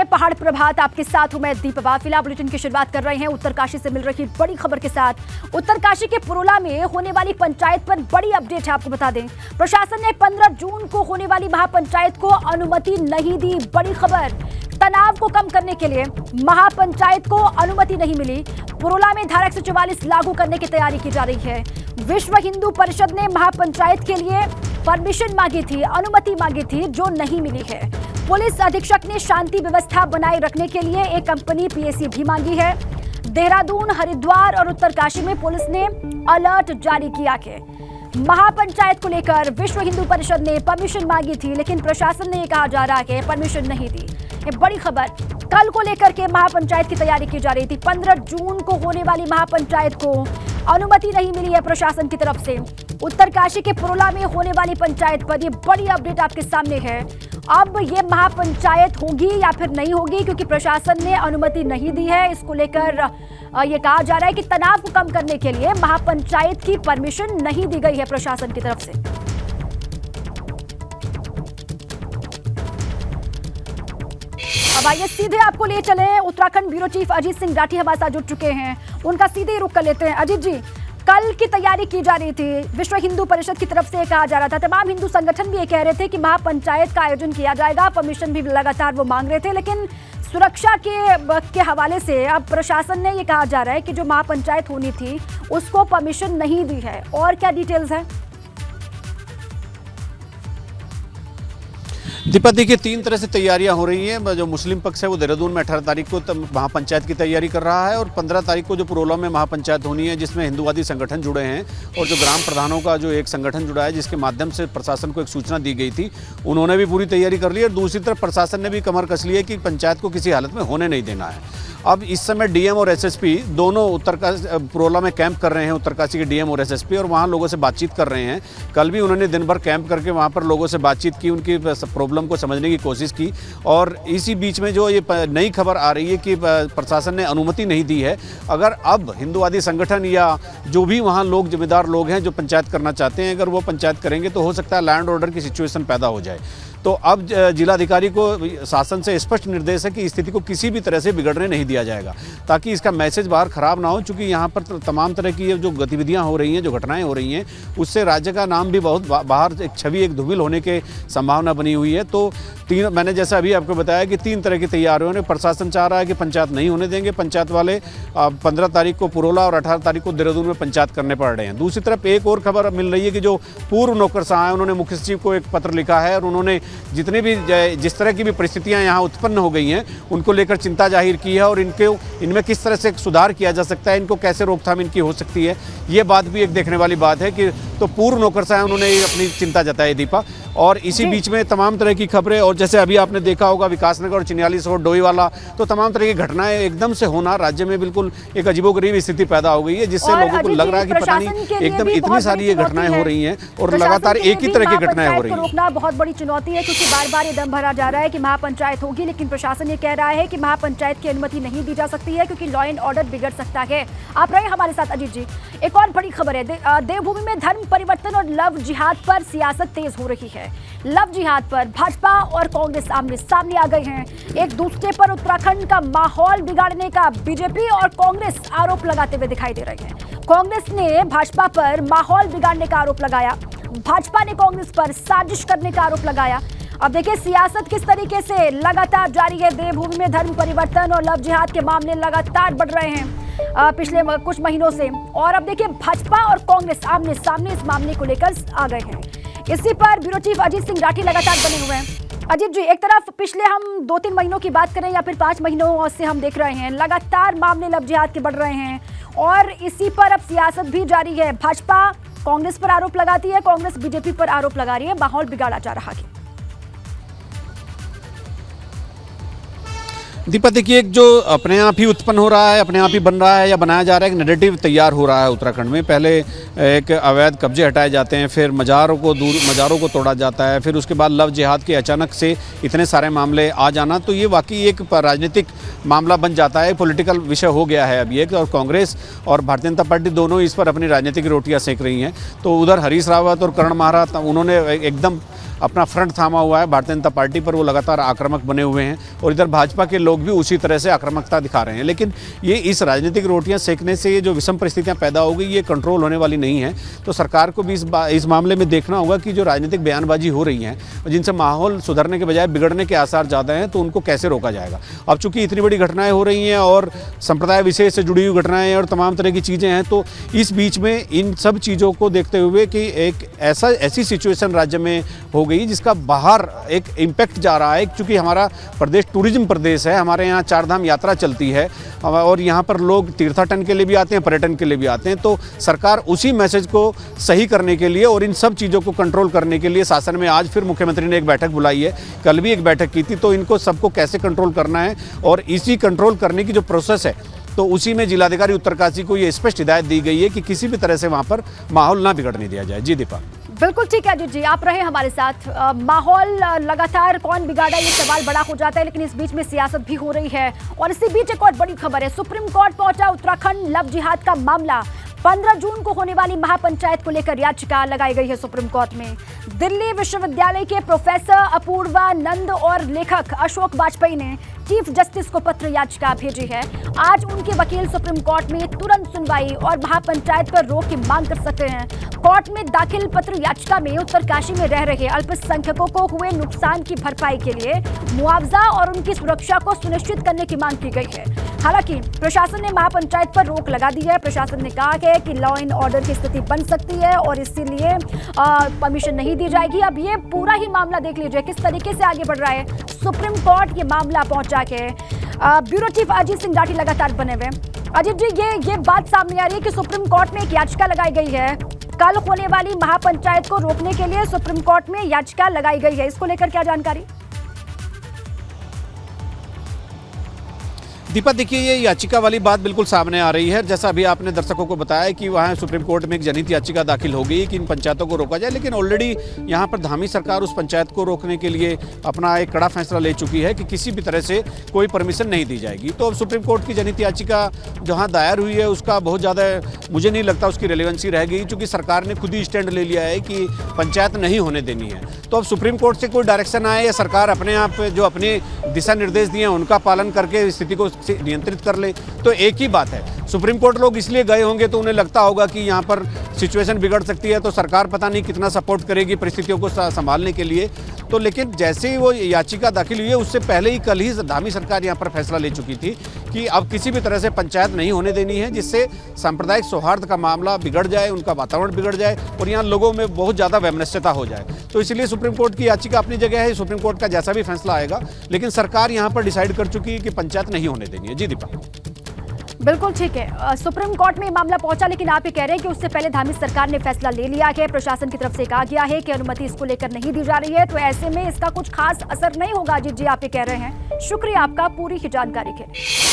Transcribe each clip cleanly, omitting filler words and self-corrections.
पहाड़ प्रभात, आपके साथ हूं मैं दीपा। फिलहाल बुलेटिन की शुरुआत कर रहे हैं उत्तरकाशी से मिल रही बड़ी खबर के साथ। उत्तरकाशी के पुरोला में होने वाली पंचायत पर बड़ी अपडेट है। आपको बता दें, प्रशासन ने 15 जून को होने वाली महापंचायत को अनुमति नहीं दी। बड़ी खबर, तनाव को कम करने के लिए महापंचायत को अनुमति नहीं मिली। पुरोला में धारा 144 लागू करने की तैयारी की जा रही है। विश्व हिंदू परिषद ने महापंचायत के लिए परमिशन मांगी थी, अनुमति मांगी थी, जो नहीं मिली है। पुलिस अधीक्षक ने शांति व्यवस्था बनाए रखने के लिए एक कंपनी पीएसी भी मांगी है। देहरादून, हरिद्वार और उत्तरकाशी में पुलिस ने अलर्ट जारी किया है। महापंचायत को लेकर विश्व हिंदू परिषद ने परमिशन मांगी थी, लेकिन प्रशासन ने यह कहा जा रहा है कि परमिशन नहीं दी। ये बड़ी खबर, कल को लेकर के महापंचायत की तैयारी की जा रही थी। 15 जून को होने वाली महापंचायत को अनुमति नहीं मिली है प्रशासन की तरफ से। उत्तरकाशी के पुरोला में होने वाली पंचायत पर ये बड़ी अपडेट आपके सामने है। अब ये महापंचायत होगी या फिर नहीं होगी, क्योंकि प्रशासन ने अनुमति नहीं दी है। इसको लेकर ये कहा जा रहा है कि तनाव को कम करने के लिए महापंचायत की परमिशन नहीं दी गई है प्रशासन की तरफ से। अब आइए सीधे आपको ले चले, उत्तराखंड ब्यूरो चीफ अजीत सिंह राठी हमारे साथ जुड़ चुके हैं। उनका सीधे रुख कर लेते हैं। अजीत जी, कल की तैयारी की जा रही थी, विश्व हिंदू परिषद की तरफ से कहा जा रहा था, तमाम हिंदू संगठन भी ये कह रहे थे कि महापंचायत का आयोजन किया जाएगा, परमिशन भी लगातार वो मांग रहे थे, लेकिन सुरक्षा के हवाले से अब प्रशासन ने ये कहा जा रहा है कि जो महापंचायत होनी थी उसको परमिशन नहीं दी है। और क्या डिटेल्स है? दीपा, देखिए 3 तरह से तैयारियां हो रही हैं। जो मुस्लिम पक्ष है वो देहरादून में 18 तारीख को महापंचायत की तैयारी कर रहा है, और 15 तारीख को जो पुरोला में महापंचायत होनी है, जिसमें हिंदुवादी संगठन जुड़े हैं और जो ग्राम प्रधानों का जो एक संगठन जुड़ा है, जिसके माध्यम से प्रशासन को एक सूचना दी गई थी, उन्होंने भी पूरी तैयारी कर ली। और दूसरी तरफ प्रशासन ने भी कमर कस ली है कि पंचायत को किसी हालत में होने नहीं देना है। अब इस समय डीएम और एसएसपी दोनों उत्तरकाशी पुरोला में कैंप कर रहे हैं, उत्तरकाशी के डीएम और एसएसपी, और वहाँ लोगों से बातचीत कर रहे हैं। कल भी उन्होंने दिन भर कैंप करके वहाँ पर लोगों से बातचीत की, उनकी प्रॉब्लम को समझने की कोशिश की। और इसी बीच में जो ये नई खबर आ रही है कि प्रशासन ने अनुमति नहीं दी है। अगर अब हिंदुवादी संगठन या जो भी वहाँ लोग, जिम्मेदार लोग हैं जो पंचायत करना चाहते हैं, अगर वो पंचायत करेंगे तो हो सकता है लैंड ऑर्डर की सिचुएशन पैदा हो जाए। तो अब जिलाधिकारी को शासन से स्पष्ट निर्देश है कि स्थिति को किसी भी तरह से बिगड़ने नहीं दिया जाएगा, ताकि इसका मैसेज बाहर खराब ना हो। चूँकि यहाँ पर तमाम तरह की जो गतिविधियाँ हो रही हैं, जो घटनाएं हो रही हैं, उससे राज्य का नाम भी बहुत बाहर एक छवि, एक धूमिल होने की संभावना बनी हुई है। तो मैंने जैसा अभी आपको बताया कि 3 तरह की तैयारियों ने प्रशासन चाह रहा है कि पंचायत नहीं होने देंगे। पंचायत वाले 15 तारीख को पुरोला और 18 तारीख को देहरादून में पंचायत करने पड़ रहे हैं। दूसरी तरफ एक और खबर मिल रही है कि जो पूर्व नौकरशाह हैं, उन्होंने मुख्य सचिव को एक पत्र लिखा है और उन्होंने जितने भी जिस तरह की भी परिस्थितियां यहाँ उत्पन्न हो गई हैं, उनको लेकर चिंता जाहिर की है और इनमें किस तरह से सुधार किया जा सकता है, इनको कैसे रोकथाम इनकी हो सकती है, ये बात भी एक देखने वाली बात है। कि तो पूर्व नौकरशाह उन्होंने अपनी चिंता जताई, दीपा। और इसी बीच में तमाम तरह की खबरें, और जैसे अभी आपने देखा होगा विकासनगर और चिन्यालीस और डोईवाला, तो तमाम तरह की घटनाएं एकदम से होना राज्य में बिल्कुल एक अजीबोगरीब स्थिति पैदा हो गई है, जिससे लोगों को लग रहा है कि पता नहीं एकदम इतनी सारी ये घटनाएं हो रही हैं और लगातार एक ही तरह की घटनाएं हो रही हैं। रोकना बहुत बड़ी चुनौती है, क्योंकि बार बार ये दम भरा जा रहा है कि महापंचायत होगी, लेकिन प्रशासन ये कह रहा है कि महापंचायत की अनुमति नहीं दी जा सकती है, क्योंकि लॉ एंड ऑर्डर बिगड़ सकता है। आप रहे हमारे साथ अजीत जी। एक और बड़ी खबर है, देवभूमि में धर्म परिवर्तन और लव जिहाद पर सियासत तेज हो रही है। लव जिहाद पर भाजपा और कांग्रेस आमने सामने आ गए हैं। एक दूसरे पर उत्तराखंड का माहौल बिगाड़ने का बीजेपी और कांग्रेस आरोप लगाते हुए दिखाई दे रहे हैं। कांग्रेस ने भाजपा पर माहौल बिगाड़ने का आरोप लगाया, भाजपा ने कांग्रेस पर साजिश करने का आरोप लगाया। अब देखिए सियासत किस तरीके से लगातार जारी है। देवभूमि में धर्म परिवर्तन और लव जिहाद के मामले लगातार बढ़ रहे हैं पिछले कुछ महीनों से, और अब देखिए भाजपा और कांग्रेस आमने सामने इस मामले को लेकर आ गए हैं। इसी पर ब्यूरो चीफ अजीत सिंह राठी लगातार बने हुए हैं। अजीत जी, एक तरफ पिछले हम 2-3 महीनों की बात करें या फिर 5 महीनों से हम देख रहे हैं लगातार मामले लव जिहाद के बढ़ रहे हैं, और इसी पर अब सियासत भी जारी है। भाजपा कांग्रेस पर आरोप लगाती है, कांग्रेस बीजेपी पर आरोप लगा रही है, माहौल बिगाड़ा जा रहा है। दीपा, देखिए एक जो अपने आप ही उत्पन्न हो रहा है, अपने आप ही बन रहा है या बनाया जा रहा है, एक नैरेटिव तैयार हो रहा है उत्तराखंड में। पहले एक अवैध कब्जे हटाए जाते हैं, फिर मज़ारों को तोड़ा जाता है, फिर उसके बाद लव जिहाद के अचानक से इतने सारे मामले आ जाना, तो ये वाकई एक राजनीतिक मामला बन जाता है, पॉलिटिकल विषय हो गया है अब ये। और कांग्रेस और भारतीय जनता पार्टी दोनों इस पर अपनी राजनीतिक रोटियाँ सेक रही हैं। तो उधर हरीश रावत और करण महारात उन्होंने एकदम अपना फ्रंट थामा हुआ है भारतीय जनता पार्टी पर, वो लगातार आक्रामक बने हुए हैं और इधर भाजपा के लोग भी उसी तरह से आक्रामकता दिखा रहे हैं। लेकिन ये इस राजनीतिक रोटियां सेकने से ये जो विषम परिस्थितियां पैदा हो गई, ये कंट्रोल होने वाली नहीं है। तो सरकार को भी इस मामले में देखना होगा कि जो राजनीतिक बयानबाजी हो रही है जिनसे माहौल सुधरने के बजाय बिगड़ने के आसार ज़्यादा हैं, तो उनको कैसे रोका जाएगा। अब चूंकि इतनी बड़ी घटनाएं हो रही हैं और संप्रदाय विशेष से जुड़ी हुई घटनाएं और तमाम तरह की चीज़ें हैं, तो इस बीच में इन सब चीज़ों को देखते हुए कि एक ऐसी सिचुएशन राज्य में हो गई जिसका बाहर एक इम्पैक्ट जा रहा है। क्योंकि हमारा प्रदेश टूरिज्म प्रदेश है, हमारे यहाँ 4 धाम यात्रा चलती है और यहाँ पर लोग तीर्थाटन के लिए भी आते हैं, पर्यटन के लिए भी आते हैं। तो सरकार उसी मैसेज को सही करने के लिए और इन सब चीज़ों को कंट्रोल करने के लिए शासन में आज फिर मुख्यमंत्री ने एक बैठक बुलाई है। कल भी एक बैठक की थी। तो इनको सबको कैसे कंट्रोल करना है और इसी कंट्रोल करने की जो प्रोसेस है, तो उसी में जिलाधिकारी उत्तरकाशी को ये स्पष्ट हिदायत दी गई है कि किसी भी तरह से वहाँ पर माहौल ना बिगड़ने दिया जाए। जी दीपा। बिल्कुल ठीक है अजीत जी, आप रहे हमारे साथ। माहौल लगातार कौन बिगाड़ा, ये सवाल बड़ा हो जाता है, लेकिन इस बीच में सियासत भी हो रही है। और इसी बीच एक और बड़ी खबर है, सुप्रीम कोर्ट पहुंचा उत्तराखंड लव जिहाद का मामला। 15 जून को होने वाली महापंचायत को लेकर याचिका लगाई गई है सुप्रीम कोर्ट में। दिल्ली विश्वविद्यालय के प्रोफेसर अपूर्वा नंद और लेखक अशोक वाजपेयी ने चीफ जस्टिस को पत्र याचिका भेजी है। आज उनके वकील सुप्रीम कोर्ट में तुरंत सुनवाई और महापंचायत पर रोक की मांग कर सकते हैं। कोर्ट में दाखिल पत्र याचिका में उत्तरकाशी में रह रहे अल्पसंख्यकों को हुए नुकसान की भरपाई के लिए मुआवजा और उनकी सुरक्षा को सुनिश्चित करने की मांग की गई है। हालांकि प्रशासन ने महापंचायत पर रोक लगा दी है। प्रशासन ने कहा है कि लॉ एंड ऑर्डर की स्थिति बन सकती है और इसीलिए परमिशन नहीं दी जाएगी। अब ये पूरा ही मामला देख लीजिए किस तरीके से आगे बढ़ रहा है। सुप्रीम कोर्ट ये मामला पहुंचा के ब्यूरो चीफ अजीत सिंह राठी लगातार बने हुए। अजीत जी, ये बात सामने आ रही है कि सुप्रीम कोर्ट में एक याचिका लगाई गई है, कल होने वाली महापंचायत को रोकने के लिए सुप्रीम कोर्ट में याचिका लगाई गई है। इसको लेकर क्या जानकारी? दीपा, देखिए ये याचिका वाली बात बिल्कुल सामने आ रही है। जैसा अभी आपने दर्शकों को बताया कि वहाँ सुप्रीम कोर्ट में एक जनहित याचिका दाखिल हो गई कि इन पंचायतों को रोका जाए, लेकिन ऑलरेडी यहाँ पर धामी सरकार उस पंचायत को रोकने के लिए अपना एक कड़ा फैसला ले चुकी है कि किसी भी तरह से कोई परमिशन नहीं दी जाएगी। तो अब सुप्रीम कोर्ट की जनहित याचिका जहाँ दायर हुई है उसका बहुत ज़्यादा मुझे नहीं लगता उसकी रेलेवेंसी रह गई, क्योंकि सरकार ने खुद ही स्टैंड ले लिया है कि पंचायत नहीं होने देनी है। तो अब सुप्रीम कोर्ट से कोई डायरेक्शन आए या सरकार अपने आप जो अपने दिशा निर्देश दिए हैं उनका पालन करके स्थिति को नियंत्रित कर ले, तो एक ही बात है। सुप्रीम कोर्ट लोग इसलिए गए होंगे तो उन्हें लगता होगा कि यहाँ पर सिचुएशन बिगड़ सकती है, तो सरकार पता नहीं कितना सपोर्ट करेगी परिस्थितियों को संभालने के लिए। तो लेकिन जैसे ही वो याचिका दाखिल हुई है उससे पहले ही कल ही धामी सरकार यहाँ पर फैसला ले चुकी थी कि अब किसी भी तरह से पंचायत नहीं होने देनी है, जिससे सांप्रदायिक सौहार्द का मामला बिगड़ जाए, उनका वातावरण बिगड़ जाए और यहाँ लोगों में बहुत ज़्यादा वैमनस्यता हो जाए। तो इसलिए सुप्रीम कोर्ट की याचिका अपनी जगह है, सुप्रीम कोर्ट का जैसा भी फैसला आएगा, लेकिन सरकार यहाँ पर डिसाइड कर चुकी है कि पंचायत नहीं होने देनी है। जी दीपा। बिल्कुल ठीक है, सुप्रीम कोर्ट में मामला पहुंचा, लेकिन आप ये कह रहे हैं कि उससे पहले धामी सरकार ने फैसला ले लिया है। प्रशासन की तरफ से कहा गया है कि अनुमति इसको लेकर नहीं दी जा रही है, तो ऐसे में इसका कुछ खास असर नहीं होगा। अजीत जी, आप ये कह रहे हैं, शुक्रिया आपका पूरी ही जानकारी के लिए।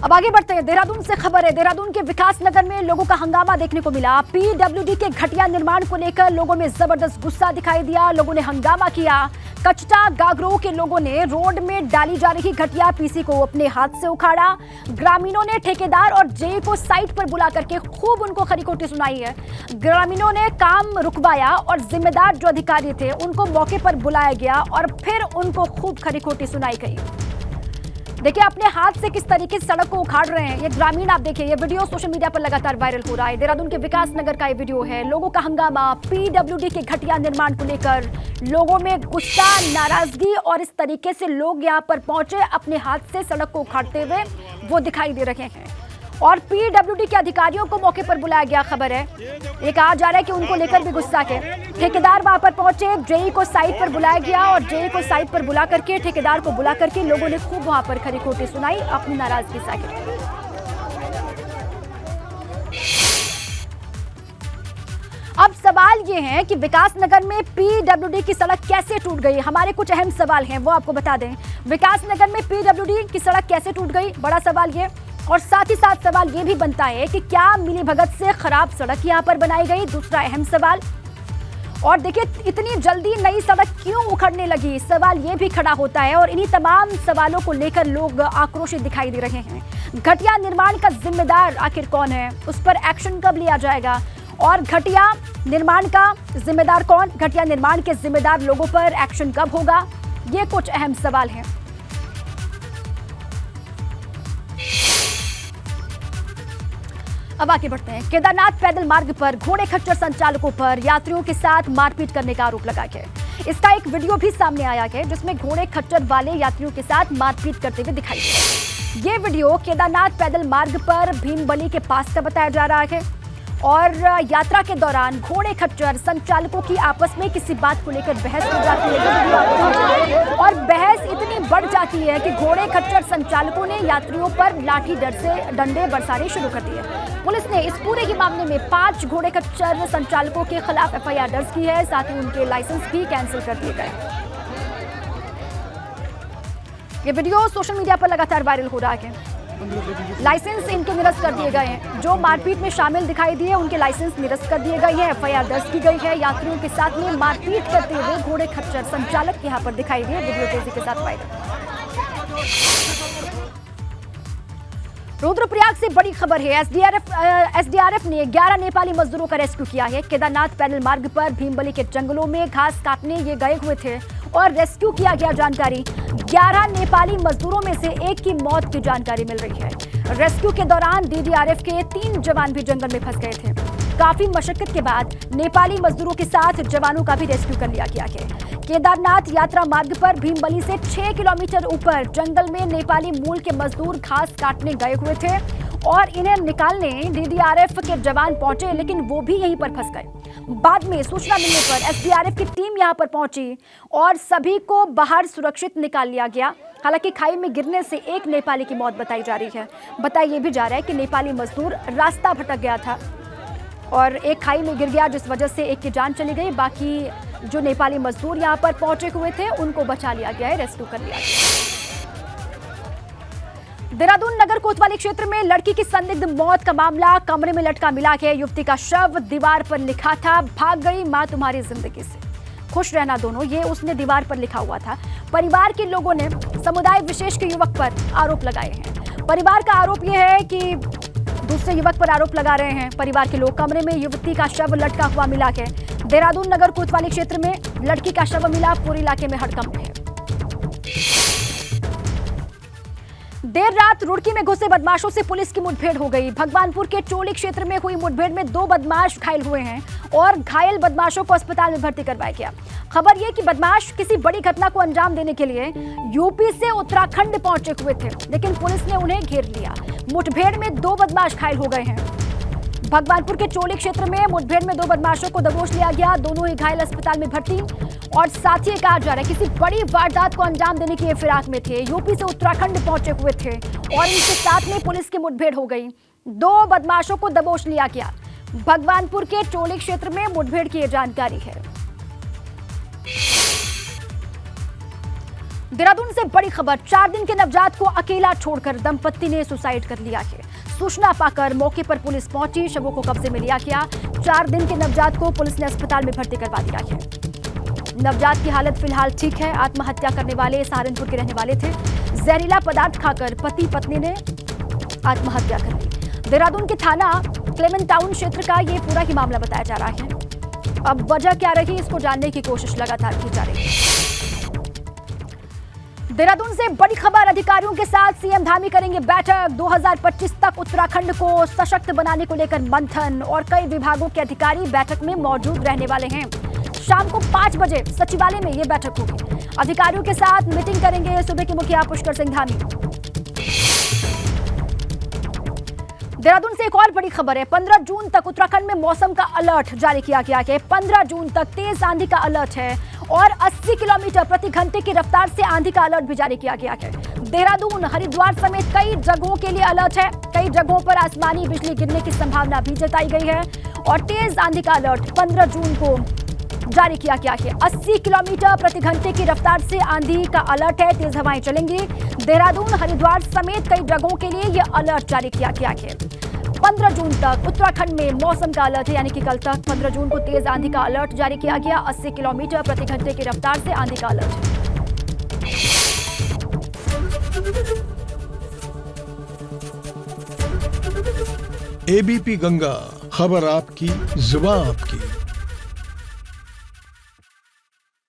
अब आगे बढ़ते हैं, देहरादून से खबर है। देहरादून के विकास नगर में लोगों का हंगामा देखने को मिला। पीडब्ल्यूडी के घटिया निर्माण को लेकर लोगों में जबरदस्त गुस्सा दिखाई दिया, लोगों ने हंगामा किया। कचटा गागरों के लोगों ने रोड में डाली जा रही घटिया पीसी को अपने हाथ से उखाड़ा। ग्रामीणों ने ठेकेदार और जेई को साइट पर बुला करके खूब उनको खरी-खोटी सुनाई है। ग्रामीणों ने काम रुकवाया और जिम्मेदार जो अधिकारी थे उनको मौके पर बुलाया गया और फिर उनको खूब खरी-खोटी सुनाई गई। देखिए अपने हाथ से किस तरीके से सड़क को उखाड़ रहे हैं ये ग्रामीण। आप देखिए, ये वीडियो सोशल मीडिया पर लगातार वायरल हो रहा है। देहरादून के विकास नगर का ये वीडियो है। लोगों का हंगामा पीडब्ल्यूडी के घटिया निर्माण को लेकर, लोगों में गुस्सा, नाराजगी और इस तरीके से लोग यहाँ पर पहुंचे अपने हाथ से सड़क को उखाड़ते हुए वो दिखाई दे रहे हैं। और पीडब्ल्यूडी के अधिकारियों को मौके पर बुलाया गया। खबर है, ये कहा जा रहा है कि उनको लेकर भी गुस्सा के ठेकेदार वहां पर पहुंचे। जेई को साइट पर बुलाया गया और जेई को साइट पर बुला करके, ठेकेदार को बुला करके लोगों ने खूब वहां पर खरी-खोटी सुनाई, अपनी नाराजगी जाहिर। अब सवाल ये है कि विकास नगर में पीडब्ल्यूडी की सड़क कैसे टूट गई। हमारे कुछ अहम सवाल हैं, वो आपको बता दें। विकास नगर में पीडब्ल्यूडी की सड़क कैसे टूट गई, बड़ा सवाल ये। और साथ ही साथ सवाल ये भी बनता है कि क्या मिलीभगत से खराब सड़क यहाँ पर बनाई गई, दूसरा अहम सवाल। और देखिए इतनी जल्दी नई सड़क क्यों उखड़ने लगी, सवाल ये भी खड़ा होता है। और इन्हीं तमाम सवालों को लेकर लोग आक्रोशित दिखाई दे रहे हैं। घटिया निर्माण का जिम्मेदार आखिर कौन है, उस पर एक्शन कब लिया जाएगा और घटिया निर्माण का जिम्मेदार कौन? घटिया निर्माण के जिम्मेदार लोगों पर एक्शन कब होगा? ये कुछ अहम सवाल हैं। अब आगे बढ़ते हैं। केदारनाथ पैदल मार्ग पर घोड़े खच्चर संचालकों पर यात्रियों के साथ मारपीट करने का आरोप लगाया गया। इसका एक वीडियो भी सामने आया है जिसमें घोड़े खच्चर वाले यात्रियों के साथ मारपीट करते हुए दिखाई दे रहे हैं। ये वीडियो केदारनाथ पैदल मार्ग पर भीमबली के पास का बताया जा रहा है और यात्रा के दौरान घोड़े खच्चर संचालकों की आपस में किसी बात को लेकर बहस हो जाती है और बहस इतनी बढ़ जाती है कि घोड़े खच्चर संचालकों ने यात्रियों पर लाठी डंडे बरसाने शुरू कर दिए। पुलिस ने इस पूरे ही मामले में 5 घोड़े खच्चर संचालकों के खिलाफ एफआईआर दर्ज की है। साथ ही उनके लाइसेंस भी कैंसिल कर दिए गए। ये वीडियो सोशल मीडिया पर लगातार वायरल हो रहा है। लाइसेंस इनके निरस्त कर दिए गए हैं। जो मारपीट में शामिल दिखाई दिए उनके लाइसेंस निरस्त कर दिए गए हैं। एफआईआर दर्ज की गई है। यात्रियों के साथ में मारपीट करते हुए घोड़े खच्चर संचालक यहां पर दिखाई दिए। वीडियो तेजी के साथ वायरल। रुद्रप्रयाग से बड़ी खबर है। एसडीआरएफ ने 11 नेपाली मजदूरों का रेस्क्यू किया है। केदारनाथ पैदल मार्ग पर भीमबली के जंगलों में घास काटने ये गए हुए थे और रेस्क्यू किया गया। जानकारी 11 नेपाली मजदूरों में से एक की मौत की जानकारी मिल रही है। रेस्क्यू के दौरान डीडीआरएफ के 3 जवान भी जंगल में फंस गए थे। काफी मशक्कत के बाद नेपाली मजदूरों के साथ जवानों का भी रेस्क्यू कर लिया गया है। केदारनाथ यात्रा मार्ग पर भीमबली से 6 किलोमीटर ऊपर जंगल में नेपाली मूल के मजदूर घास काटने गए हुए थे और इन्हें निकालने डीडीआरएफ के जवान पहुंचे, लेकिन वो भी यहीं पर फंस गए। बाद में सूचना मिलने पर एसडीआरएफ की टीम यहां पर पहुंची और सभी को बाहर सुरक्षित निकाल लिया गया। हालांकि खाई में गिरने से एक नेपाली की मौत बताई जा रही है। बताया भी जा रहा है कि नेपाली मजदूर रास्ता भटक गया था और एक खाई में गिर गया, जिस वजह से एक की जान चली गई। बाकी जो नेपाली मजदूर यहां पर पहुंचे हुए थे उनको बचा लिया गया है, रेस्क्यू कर लिया गया। देहरादून नगर कोतवाली क्षेत्र में लड़की की संदिग्ध मौत का मामला। कमरे में लटका मिला है। युवती का शव दीवार पर लिखा था, भाग गई मां तुम्हारी जिंदगी से, खुश रहना दोनों। ये उसने दीवार पर लिखा हुआ था। परिवार के लोगों ने समुदाय विशेष के युवक पर आरोप लगाए हैं। परिवार का आरोप यह है कि दूसरे युवक पर आरोप लगा रहे हैं परिवार के लोग। कमरे में युवती का शव लटका हुआ मिला है। देहरादून नगर कोतवाली क्षेत्र में लड़की का शव मिला। पूरे इलाके में हड़कंप है। देर रात रुड़की में घुसे बदमाशों से पुलिस की मुठभेड़ हो गई। भगवानपुर के चोली क्षेत्र में हुई मुठभेड़ में 2 बदमाश घायल हुए हैं और घायल बदमाशों को अस्पताल में भर्ती करवाया गया। खबर यह कि बदमाश किसी बड़ी घटना को अंजाम देने के लिए यूपी से उत्तराखंड पहुंचे हुए थे, लेकिन पुलिस ने उन्हें घेर लिया। मुठभेड़ में 2 बदमाश घायल हो गए हैं। भगवानपुर के चोली क्षेत्र में मुठभेड़ में 2 बदमाशों को दबोच लिया गया। दोनों ही घायल अस्पताल में भर्ती और साथ ही कहा जा रहा है किसी बड़ी वारदात को अंजाम देने की फिराक में थे। यूपी से उत्तराखंड पहुंचे हुए थे और इनके साथ में पुलिस की मुठभेड़ हो गई। 2 बदमाशों को दबोच लिया गया। भगवानपुर के चोली क्षेत्र में मुठभेड़ की जानकारी है। देहरादून से बड़ी खबर। 4 दिन के नवजात को अकेला छोड़कर दंपत्ति ने सुसाइड कर लिया है। सूचना पाकर मौके पर पुलिस पहुंची। शवों को कब्जे में लिया गया। 4 दिन के नवजात को पुलिस ने अस्पताल में भर्ती करवा दिया है। नवजात की हालत फिलहाल ठीक है। आत्महत्या करने वाले सहारनपुर के रहने वाले थे। जहरीला पदार्थ खाकर पति पत्नी ने आत्महत्या कर ली। देहरादून के थाना क्लेमेंट टाउन क्षेत्र का ये पूरा ही मामला बताया जा रहा है। अब वजह क्या रही, इसको जानने की कोशिश लगातार की जा रही है। देहरादून से बड़ी खबर। अधिकारियों के साथ सीएम धामी करेंगे बैठक। 2025 तक उत्तराखंड को सशक्त बनाने को लेकर मंथन और कई विभागों के अधिकारी बैठक में मौजूद रहने वाले हैं। शाम को 5 बजे सचिवालय में यह बैठक होगी। अधिकारियों के साथ मीटिंग करेंगे सूबे के मुखिया पुष्कर सिंह धामी। देहरादून से एक और बड़ी खबर है। 15 जून तक उत्तराखंड में मौसम का अलर्ट जारी किया गया है। 15 जून तक तेज आंधी का अलर्ट है और 80 किलोमीटर प्रति घंटे की रफ्तार से आंधी का अलर्ट भी जारी किया गया है। देहरादून, हरिद्वार समेत कई जगहों के लिए अलर्ट है। कई जगहों पर आसमानी बिजली गिरने की संभावना भी जताई गई है और तेज आंधी का अलर्ट 15 जून को जारी किया गया है। 80 किलोमीटर प्रति घंटे की रफ्तार से आंधी का अलर्ट है। तेज हवाएं चलेंगी। देहरादून, हरिद्वार समेत कई जगहों के लिए यह अलर्ट जारी किया गया है। 15 जून तक उत्तराखंड में मौसम का अलर्ट है, यानी कि कल तक 15 जून को तेज आंधी का अलर्ट जारी किया गया। 80 किलोमीटर प्रति घंटे की रफ्तार से आंधी का अलर्ट है। एबीपी गंगा, खबर आपकी, जुबान आपकी।